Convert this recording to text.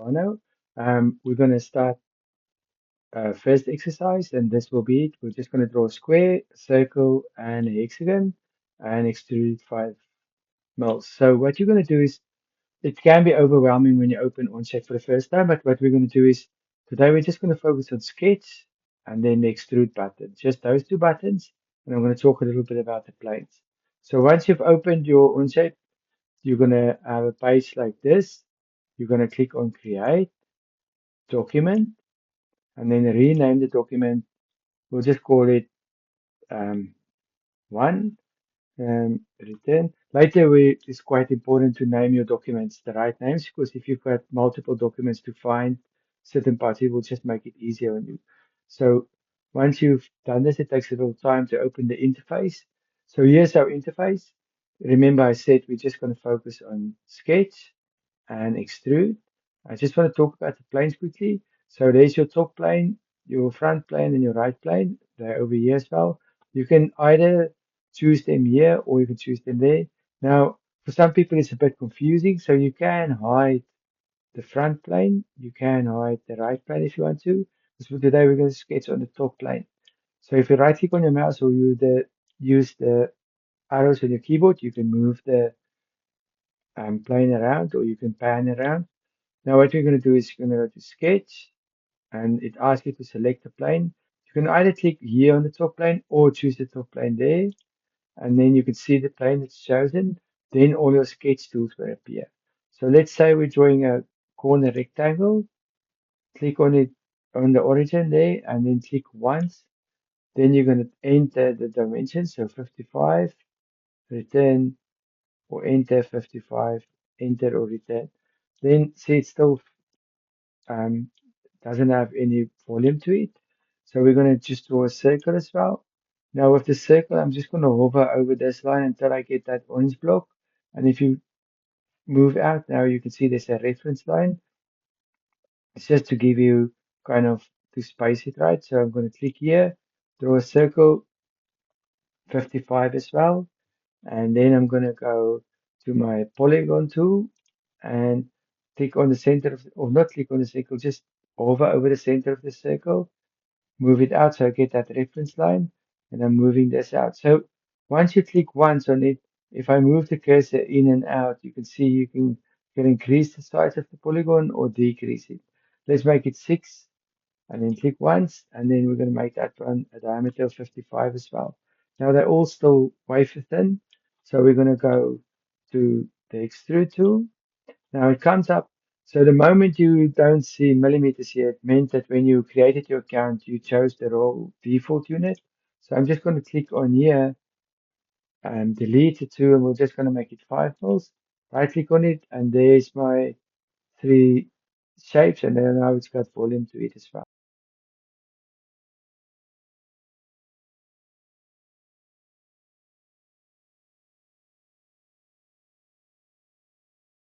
Arno. We're going to start first exercise, and this will be it. We're just going to draw a square, a circle, and a hexagon, and extrude 5 mils. So what you're going to do is, it can be overwhelming when you open Onshape for the first time, but what we're going to do is, today we're just going to focus on sketch and then the extrude button, just those 2 buttons, and I'm going to talk a little bit about the planes. So once you've opened your Onshape, you're going to have a page like this. You're going to click on Create, Document, and then rename the document. We'll just call it um, 1, return. Later, it's quite important to name your documents the right names, because if you've got multiple documents to find certain parts, it will just make it easier on you. So once you've done this, it takes a little time to open the interface. So here's our interface. Remember, I said we're just going to focus on sketch and extrude. I just want to talk about the planes quickly. So there's your top plane, your front plane, and your right plane. They're over here as well. You can either choose them here or you can choose them there. Now, for some people, it's a bit confusing. So you can hide the front plane. You can hide the right plane if you want to. So today we're going to sketch on the top plane. So if you right click on your mouse or use the arrows on your keyboard, you can move the plane around or you can pan around. Now what we're going to do is you're going to go to sketch and it asks you to select a plane. You can either click here on the top plane or choose the top plane there, and then you can see the plane that's chosen. Then all your sketch tools will appear. So let's say we're drawing a corner rectangle. Click on it on the origin there and then click once. Then you're going to enter the dimensions, so 55, return, or enter 55, enter or return. Then see it's still um, doesn't have any volume to it. So we're going to just draw a circle as well. Now with the circle, I'm just going to hover over this line until I get that orange block. And if you move out now, you can see there's a reference line. It's just to give you kind of to space it right. So I'm going to click here, draw a circle, 55 as well. And then I'm going to go to my polygon tool and click on the center of, or not click on the circle, just hover over the center of the circle, move it out so I get that reference line, and I'm moving this out. So once you click once on it, if I move the cursor in and out, you can see you can increase the size of the polygon or decrease it. Let's make it 6 and then click once, and then we're going to make that one a diameter of 55 as well. Now they're all still wafer thin, so we're going to go to the extrude tool. Now it comes up. So the moment you don't see millimeters here, it meant that when you created your account, you chose the wrong default unit. So I'm just going to click on here and delete the two, and we're just going to make it 5 mils. Right click on it, and there's my 3 shapes, and then now it's got volume to it as well.